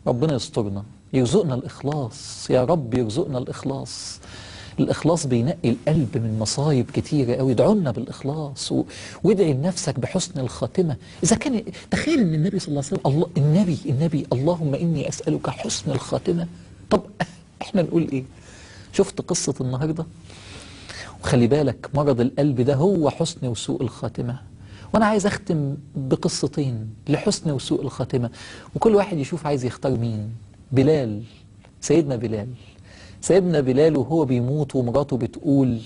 ربنا يسترنا، يرزقنا الإخلاص يا رب، يرزقنا الإخلاص. الإخلاص بينقي القلب من مصايب كتيرة قوي. ادعوا لنا بالإخلاص وادعي لنفسك بحسن الخاتمة. إذا كان تخيل إن النبي صلى الله عليه وسلم، الله النبي اللهم إني أسألك حسن الخاتمة. طب إحنا نقول إيه؟ شفت قصة النهاردة؟ وخلي بالك مرض القلب ده هو حسن وسوء الخاتمة. وأنا عايز أختم بقصتين لحسن وسوء الخاتمة، وكل واحد يشوف عايز يختار مين. بلال، سيدنا بلال وهو بيموت ومراته بتقول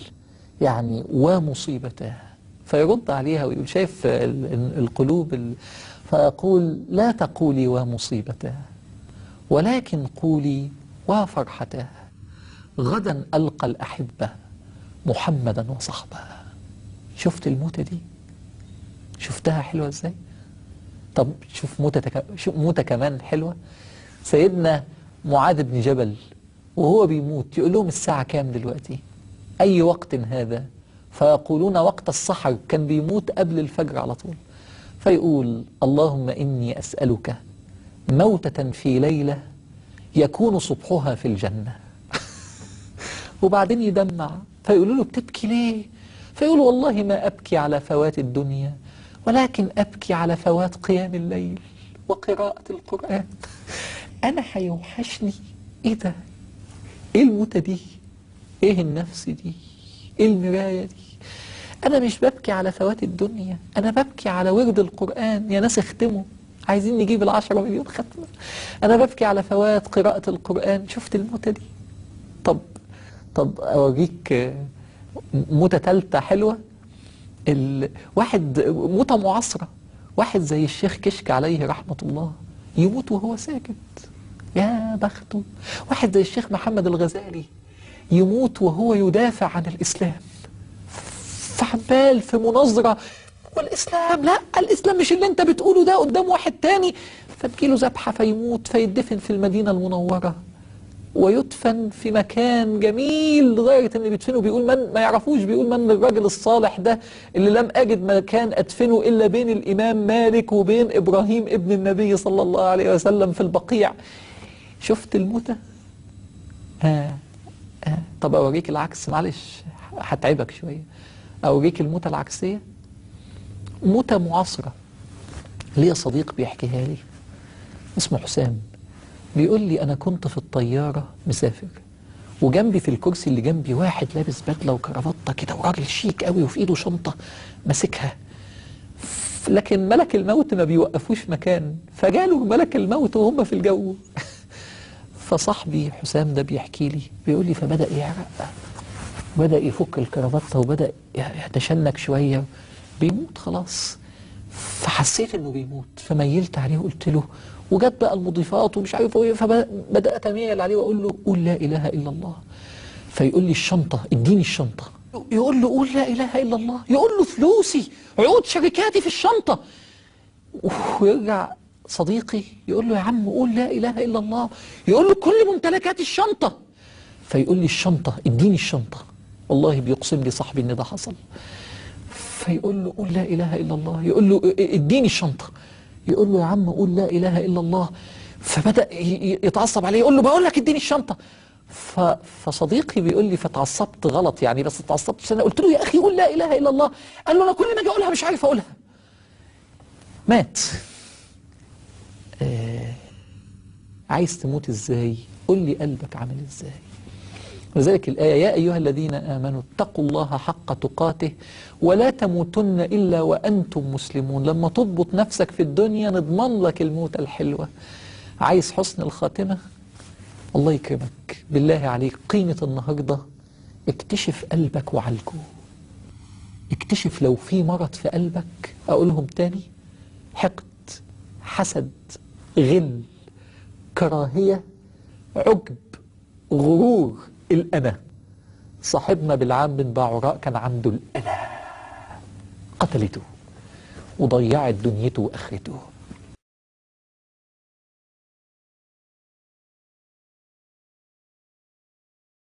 يعني ومصيبته، فيرد عليها ويقول شايف القلوب فيقول لا تقولي ومصيبته ولكن قولي وفرحته، غدا ألقى الأحبة محمدا وصحبه. شفت الموتة دي؟ شفتها حلوة ازاي؟ طب شوف موتة كمان حلوة. سيدنا معاذ بن جبل وهو بيموت يقول لهم الساعة كام دلوقتي؟ أي وقت هذا؟ فيقولون وقت السحر، كان بيموت قبل الفجر على طول. فيقول اللهم إني أسألك موتة في ليلة يكون صبحها في الجنة. وبعدين يدمع، فيقولوا له بتبكي ليه؟ فيقول والله ما أبكي على فوات الدنيا ولكن أبكي على فوات قيام الليل وقراءة القرآن. أنا هيوحشني إيه ده؟ إيه الموتة دي؟ إيه النفس دي؟ إيه المراية دي؟ أنا مش ببكي على فوات الدنيا، أنا ببكي على ورد القرآن. يا ناس اختموا، عايزين نجيب 10 مليون ختمة. أنا ببكي على فوات قراءة القرآن. شفت الموتة دي؟ طب أوريك موتة تالتة حلوة. واحد موتة معاصرة، واحد زي الشيخ كشك عليه رحمة الله يموت وهو ساكت، يا بخته. واحد زي الشيخ محمد الغزالي يموت وهو يدافع عن الإسلام، فعمال في مناظرة، والإسلام لا، الإسلام مش اللي انت بتقوله ده، قدام واحد تاني، فتجيله ذبحة فيموت، فيدفن في المدينة المنورة ويدفن في مكان جميل لغاية ان بيدفنوا بيقول من ما يعرفوش، بيقول من الراجل الصالح ده اللي لم أجد مكان أدفنه إلا بين الإمام مالك وبين إبراهيم ابن النبي صلى الله عليه وسلم في البقيع. شفت الموتة؟ طب أوريك العكس، معلش هتعبك شوية. أوريك الموتة العكسية، موتة معاصرة. ليا صديق بيحكيها لي اسمه حسام، بيقول لي أنا كنت في الطيارة مسافر، وجنبي في الكرسي اللي جنبي واحد لابس بدلة وكرافتة كده وراجل شيك قوي وفي ايده شنطة ماسكها، لكن ملك الموت ما بيوقفوش مكان، فجاله ملك الموت وهم في الجو. فصاحبي حسام ده بيحكي لي، بيقول لي فبدأ يعرق، بدأ يفك الكرافتة وبدأ يتشنك شوية، بيموت خلاص. فحسيت انه بيموت، فميلت عليه وقلت له، وجت بقى المضيفات ومش عارف ايه، فبدأت اميل عليه واقول له قول لا اله الا الله. فيقول لي الشنطة، اديني الشنطة. يقول له قول لا اله الا الله، يقول له فلوسي، عقود شركاتي في الشنطة. ويرجع صديقي يقول له يا عم قول لا اله الا الله، يقول له كل ممتلكات الشنطة. فيقول لي الشنطة، اديني الشنطة. والله بيقسم لي صاحبي ان ده حصل. فيقول له قول لا اله الا الله، يقول له اديني الشنطة، يقول له يا عم قول لا اله الا الله. فبدأ يتعصب عليه، يقول له بقول لك اديني الشنطة. فصديقي بيقول لي فتعصبت غلط يعني، بس اتعصبت انا قلت له يا اخي قول لا اله الا الله. قال له انا كل ما اجي اقولها مش عارف اقولها. مات. عايز تموت ازاي؟ قول لي قلبك عامل ازاي. ولذلك الآية يا أيها الذين آمنوا اتقوا الله حق تقاته ولا تموتن إلا وأنتم مسلمون. لما تضبط نفسك في الدنيا نضمن لك الموت الحلوة. عايز حسن الخاتمة؟ الله يكرمك، بالله عليك قيمة النهاردة اكتشف قلبك وعالجه. اكتشف لو في مرض في قلبك، أقولهم تاني: حقد، حسد، غل، كراهية، عجب، غرور، الأنا. صاحبنا بالعام بن باعوراء كان عنده الأنا، قتلته وضيعت دنيته وآخرته.